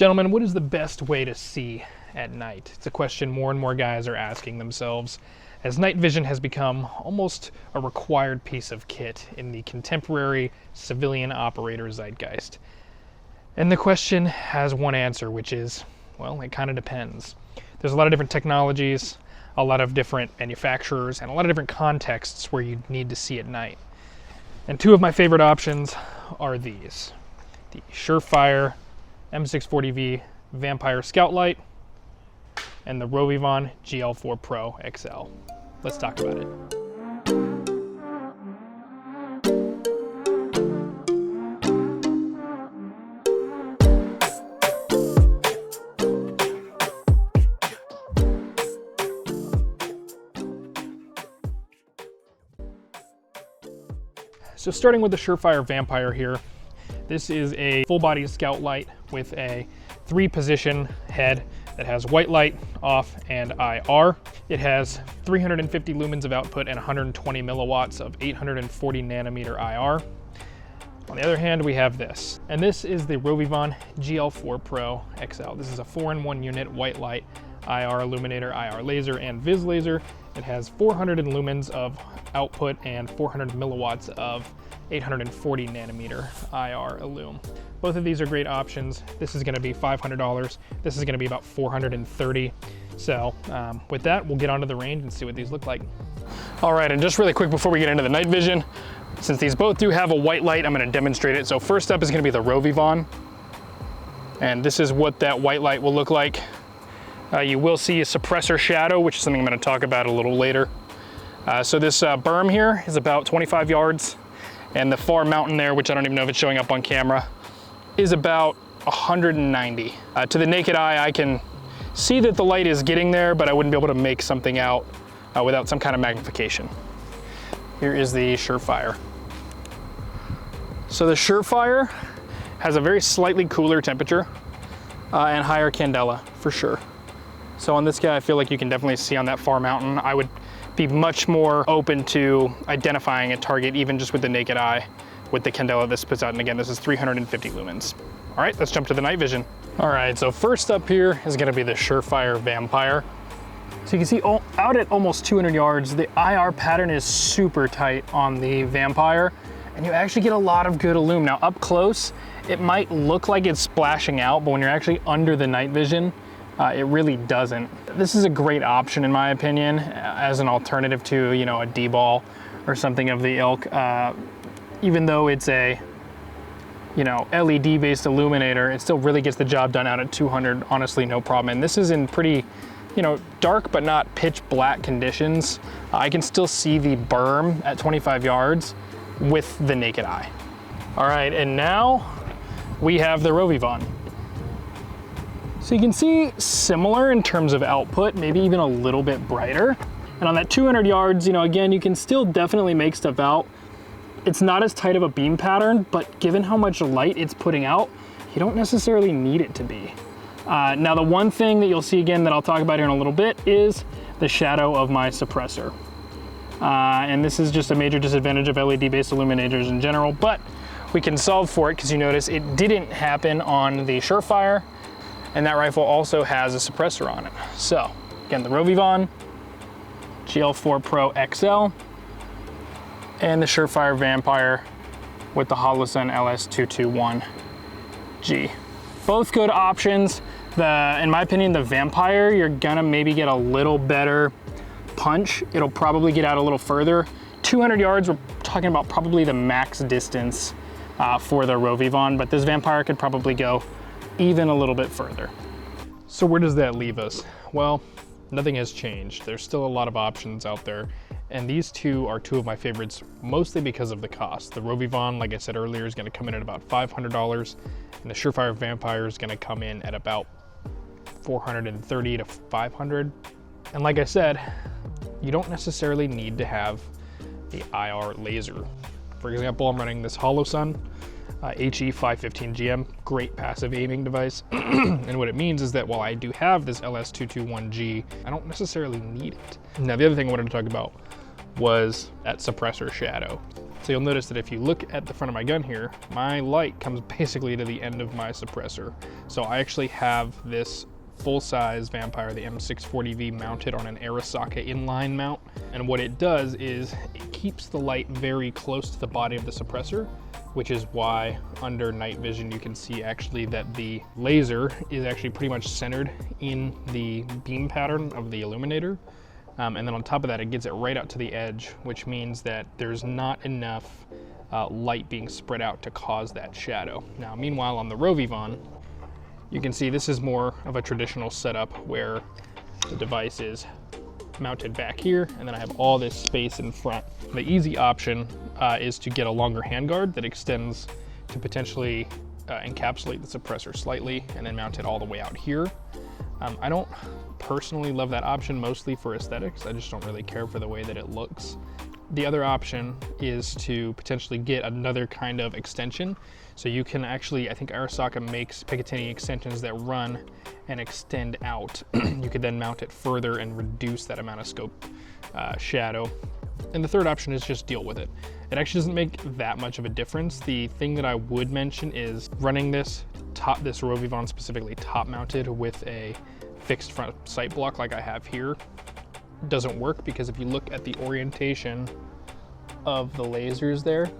Gentlemen, what is the best way to see at night? It's a question more and more guys are asking themselves, as night vision has become almost a required piece of kit in the contemporary civilian operator zeitgeist. And the question has one answer, which is, well, it kind of depends. There's a lot of different technologies, a lot of different manufacturers, and a lot of different contexts where you need to see at night. And two of my favorite options are these: the Surefire M640V Vampire Scout Light and the RovyVon GL4 PRO XL. Let's talk about it. So starting with the Surefire Vampire here, this is a full body scout light with a 3-position head that has white light, off, and IR. It has 350 lumens of output and 120 milliwatts of 840 nanometer IR. On the other hand, we have this, and this is the RovyVon GL4 PRO XL. This is a 4-in-1 unit white light, IR illuminator, IR laser, and Viz laser. It has 400 lumens of output and 400 milliwatts of 840 nanometer IR illum. Both of these are great options. This is gonna be $500. This is gonna be about $430. So with that, we'll get onto the range and see what these look like. All right, and just really quick before we get into the night vision, since these both do have a white light, I'm gonna demonstrate it. So first up is gonna be the RovyVon. And this is what that white light will look like. You will see a suppressor shadow, which is something I'm gonna talk about a little later. So this berm here is about 25 yards, and the far mountain there, which I don't even know if it's showing up on camera, is about 190. To the naked eye, I can see that the light is getting there, but I wouldn't be able to make something out without some kind of magnification. Here is the Surefire. So the Surefire has a very slightly cooler temperature and higher candela, for sure. So on this guy, I feel like you can definitely see on that far mountain. I would be much more open to identifying a target, even just with the naked eye, with the candela this puts out. And again, this is 350 lumens. All right, let's jump to the night vision. All right, so first up here is gonna be the Surefire Vampire. So you can see out at almost 200 yards, the IR pattern is super tight on the Vampire, and you actually get a lot of good illum. Now up close, it might look like it's splashing out, but when you're actually under the night vision, it really doesn't. This is a great option in my opinion, as an alternative to, you know, a D-ball or something of the ilk. Even though it's a, you know, LED based illuminator, it still really gets the job done out at 200, honestly, no problem. And this is in pretty, you know, dark but not pitch black conditions. I can still see the berm at 25 yards with the naked eye. All right, and now we have the RovyVon. So you can see similar in terms of output, maybe even a little bit brighter. And on that 200 yards, you know, again, you can still definitely make stuff out. It's not as tight of a beam pattern, but given how much light it's putting out, you don't necessarily need it to be. Now, the one thing that you'll see again that I'll talk about here in a little bit is the shadow of my suppressor. And this is just a major disadvantage of LED-based illuminators in general, but we can solve for it because you notice it didn't happen on the Surefire. And that rifle also has a suppressor on it. So again, the RovyVon GL4 PRO XL and the Surefire Vampire with the Holosun LS221G. Both good options. In my opinion, the Vampire, you're gonna maybe get a little better punch. It'll probably get out a little further. 200 yards, we're talking about probably the max distance for the RovyVon, but this Vampire could probably go even a little bit further. So where does that leave us? Well, nothing has changed. There's still a lot of options out there, and these two are two of my favorites, mostly because of the cost. The RovyVon, like I said earlier, is gonna come in at about $500, and the Surefire Vampire is gonna come in at about $430 to $500. And like I said, you don't necessarily need to have the IR laser. For example, I'm running this Holosun HE515GM, great passive aiming device. And what it means is that while I do have this LS221G, I don't necessarily need it. Now, the other thing I wanted to talk about was that suppressor shadow. So you'll notice that if you look at the front of my gun here, my light comes basically to the end of my suppressor. So I actually have this full-size Vampire, the M640V, mounted on an Arasaka inline mount. And what it does is it keeps the light very close to the body of the suppressor, which is why under night vision you can see actually that the laser is actually pretty much centered in the beam pattern of the illuminator. And then on top of that, it gets it right out to the edge, which means that there's not enough light being spread out to cause that shadow. Now, meanwhile, on the RovyVon, you can see this is more of a traditional setup where the device is mounted back here, and then I have all this space in front. The easy option is to get a longer handguard that extends to potentially encapsulate the suppressor slightly and then mount it all the way out here. I don't personally love that option, mostly for aesthetics. I just don't really care for the way that it looks. The other option is to potentially get another kind of extension. So you can actually, I think Arasaka makes Picatinny extensions that run and extend out. You could then mount it further and reduce that amount of scope shadow. And the third option is just deal with it. It actually doesn't make that much of a difference. The thing that I would mention is running this RovyVon specifically top mounted with a fixed front sight block like I have here doesn't work, because if you look at the orientation of the lasers there,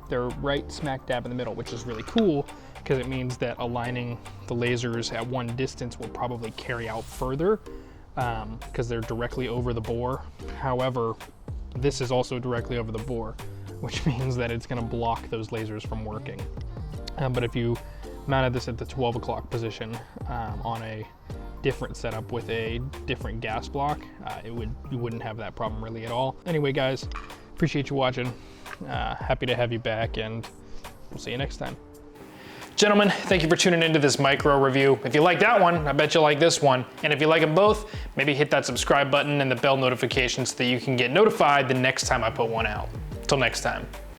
they're right smack dab in the middle, which is really cool because it means that aligning the lasers at one distance will probably carry out further because they're directly over the bore. However, this is also directly over the bore, which means that it's going to block those lasers from working. But if you mounted this at the 12 o'clock position on a different setup with a different gas block, you wouldn't have that problem really at all. Anyway, guys, appreciate you watching. Happy to have you back, and we'll see you next time. Gentlemen, thank you for tuning into this micro review. If you like that one, I bet you'll like this one. And if you like them both, maybe hit that subscribe button and the bell notification so that you can get notified the next time I put one out. Till next time.